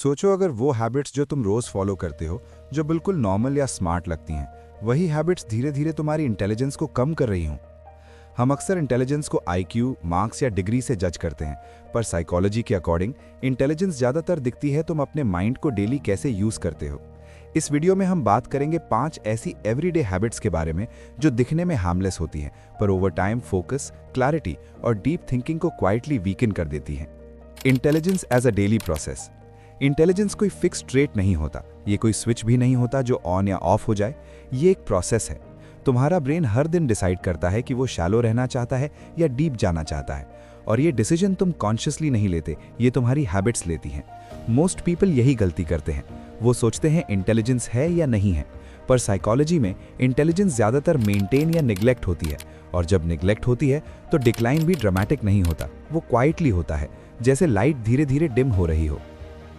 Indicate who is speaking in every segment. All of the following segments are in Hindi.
Speaker 1: सोचो अगर वो हैबिट्स जो तुम रोज फॉलो करते हो, जो बिल्कुल नॉर्मल या स्मार्ट लगती हैं, वही हैबिट्स धीरे धीरे तुम्हारी इंटेलिजेंस को कम कर रही हों। हम अक्सर इंटेलिजेंस को आईक्यू, मार्क्स या डिग्री से जज करते हैं, पर साइकोलॉजी के अकॉर्डिंग इंटेलिजेंस ज़्यादातर दिखती है तुम अपने माइंड को डेली कैसे यूज़ करते हो। इस वीडियो में हम बात करेंगे 5 ऐसी एवरीडे हैबिट्स के बारे में जो दिखने में हार्मलेस होती हैं, पर ओवर टाइम फोकस, क्लैरिटी और डीप थिंकिंग को क्वाइटली वीकन कर देती हैं। Intelligence as a daily process. Intelligence कोई फिक्स ट्रेट नहीं होता, ये कोई स्विच भी नहीं होता जो ऑन या ऑफ हो जाए। ये एक प्रोसेस है। तुम्हारा ब्रेन हर दिन डिसाइड करता है कि वो शैलो रहना चाहता है या डीप जाना चाहता है, और ये डिसीजन तुम कॉन्शियसली नहीं लेते, ये तुम्हारी हैबिट्स लेती हैं। मोस्ट पीपल यही गलती करते हैं, वो सोचते हैं इंटेलिजेंस है या नहीं है, पर साइकोलॉजी में इंटेलिजेंस ज़्यादातर मेंटेन या निगलेक्ट होती है, और जब निगलेक्ट होती है तो डिक्लाइन भी ड्रामेटिक नहीं होता, वो क्वाइटली होता है, जैसे लाइट धीरे धीरे डिम हो रही हो।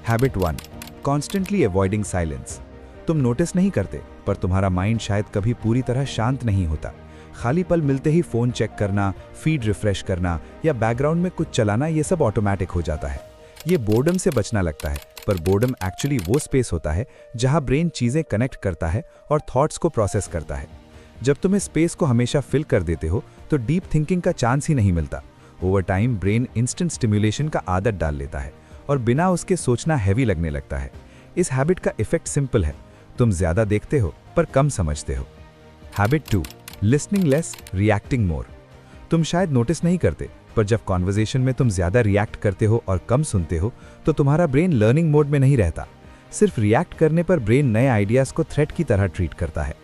Speaker 1: Habit 1, constantly avoiding silence. तुम नोटिस नहीं करते, पर तुम्हारा माइंड शायद कभी पूरी तरह शांत नहीं होता। खाली पल मिलते ही फ़ोन चेक करना, फीड रिफ्रेश करना या बैकग्राउंड में कुछ चलाना, ये सब ऑटोमेटिक हो जाता है। ये बोर्डम से बचना लगता है, पर बोर्डम एक्चुअली वो स्पेस होता है जहाँ ब्रेन चीज़ें कनेक्ट करता है और थॉट्स को प्रोसेस करता है। जब तुम इस स्पेस को हमेशा फिल कर देते हो तो डीप थिंकिंग का चांस ही नहीं मिलता। Over time brain instant stimulation का आदत डाल लेता है और बिना उसके सोचना हैवी लगने लगता है। इस हैबिट का इफेक्ट सिंपल है, तुम ज्यादा देखते हो पर कम समझते हो। हैबिट 2, लिसनिंग लेस, रिएक्टिंग मोर। तुम शायद नोटिस नहीं करते, पर जब कॉन्वर्जेशन में तुम ज्यादा रिएक्ट करते हो और कम सुनते हो तो तुम्हारा ब्रेन लर्निंग मोड में नहीं रहता। सिर्फ रिएक्ट करने पर ब्रेन नए आइडियाज को थ्रेट की तरह ट्रीट करता है।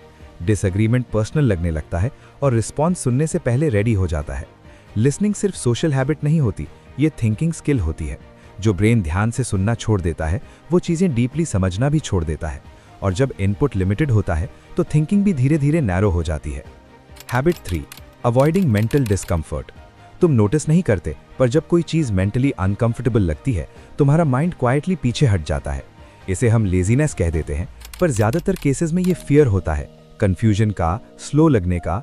Speaker 1: डिसएग्रीमेंट पर्सनल लगने लगता है और रिस्पॉन्स सुनने से पहले रेडी हो जाता है। लिसनिंग सिर्फ सोशल हैबिट नहीं होती, ये थिंकिंग स्किल होती है। जो ब्रेन ध्यान से सुनना छोड़ देता है वो चीज़ें डीपली समझना भी छोड़ देता है, और जब इनपुट लिमिटेड होता है तो थिंकिंग भी धीरे धीरे नैरो हो जाती है। Habit 3, avoiding mental discomfort. तुम नोटिस नहीं करते, पर जब कोई चीज़ मेंटली अनकंफर्टेबल लगती है तुम्हारा माइंड क्वाइटली पीछे हट जाता है। इसे हम लेजीनेस कह देते हैं, पर ज़्यादातर केसेस में ये फियर होता है, कन्फ्यूजन का, स्लो लगने का।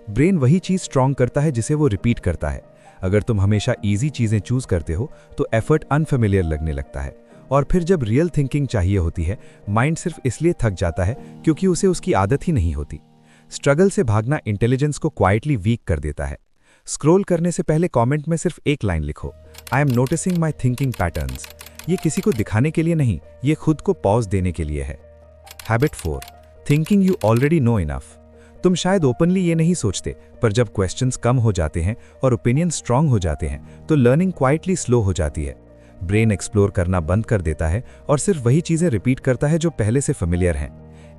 Speaker 1: ब्रेन वही चीज़ स्ट्रॉन्ग करता है जिसे वो रिपीट करता है। अगर तुम हमेशा ईजी चीज़ें चूज करते हो तो एफर्ट अनफेमिलियर लगने लगता है, और फिर जब रियल थिंकिंग चाहिए होती है माइंड सिर्फ इसलिए थक जाता है क्योंकि उसे उसकी आदत ही नहीं होती। स्ट्रगल से भागना इंटेलिजेंस को क्वाइटली वीक कर देता है। स्क्रॉल करने से पहले कमेंट में सिर्फ एक लाइन लिखो, I am noticing my thinking patterns. ये किसी को दिखाने के लिए नहीं, ये खुद को पॉज देने के लिए है। Habit 4, thinking you already know enough. तुम शायद ओपनली ये नहीं सोचते, पर जब क्वेश्चंस कम हो जाते हैं और ओपिनियन स्ट्रांग हो जाते हैं तो लर्निंग क्वाइटली स्लो हो जाती है। ब्रेन एक्सप्लोर करना बंद कर देता है और सिर्फ वही चीज़ें रिपीट करता है जो पहले से फेमिलियर हैं।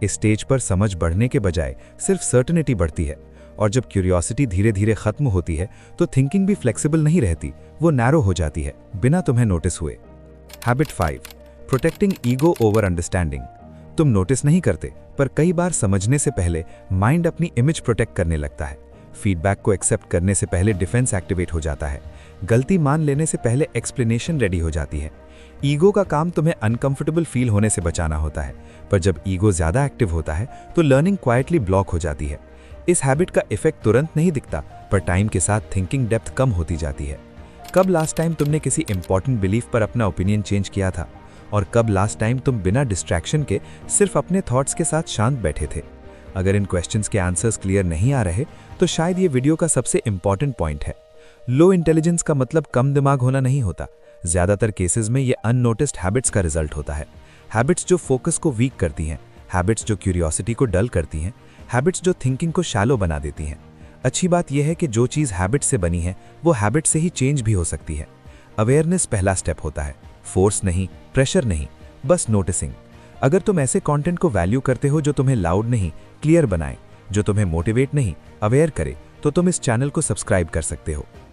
Speaker 1: इस स्टेज पर समझ बढ़ने के बजाय सिर्फ सर्टेनिटी बढ़ती है, और जब क्यूरियोसिटी धीरे धीरे खत्म होती है तो थिंकिंग भी फ्लेक्सिबल नहीं रहती, वो नैरो हो जाती है बिना तुम्हें नोटिस हुए। Habit 5, protecting ego over understanding. तुम नोटिस नहीं करते, पर कई बार समझने से पहले माइंड अपनी इमेज प्रोटेक्ट करने लगता है। फीडबैक को एक्सेप्ट करने से पहले डिफेंस एक्टिवेट हो जाता है। गलती मान लेने से पहले एक्सप्लेनेशन रेडी हो जाती है। ईगो का काम तुम्हें अनकंफर्टेबल फील होने से बचाना होता है, पर जब ईगो ज्यादा एक्टिव होता है तो लर्निंग क्वाइटली ब्लॉक हो जाती है। इस हैबिट का इफेक्ट तुरंत नहीं दिखता, पर टाइम के साथ थिंकिंग डेप्थ कम होती जाती है। कब लास्ट टाइम तुमने किसी इंपॉर्टेंट बिलीफ पर अपना ओपिनियन चेंज किया था, और कब लास्ट टाइम तुम बिना डिस्ट्रैक्शन के सिर्फ अपने थॉट्स के साथ शांत बैठे थे? अगर इन क्वेश्चंस के आंसर्स क्लियर नहीं आ रहे तो शायद ये वीडियो का सबसे इंपॉर्टेंट पॉइंट है। लो इंटेलिजेंस का मतलब कम दिमाग होना नहीं होता। ज्यादातर केसेस में ये अननोटिस्ड हैबिट्स का रिजल्ट होता है। हैबिट्स जो फोकस को वीक करती हैं, हैबिट्स जो क्यूरियोसिटी को डल करती हैं, हैबिट्स जो थिंकिंग को शैलो बना देती हैं। अच्छी बात यह है कि जो चीज़ हैबिट से बनी है वो हैबिट से ही चेंज भी हो सकती है। अवेयरनेस पहला स्टेप होता है, फोर्स नहीं, प्रेशर नहीं, बस नोटिसिंग। अगर तुम ऐसे कंटेंट को वैल्यू करते हो जो तुम्हें लाउड नहीं, क्लियर बनाए, जो तुम्हें मोटिवेट नहीं, अवेयर करे, तो तुम इस चैनल को सब्सक्राइब कर सकते हो।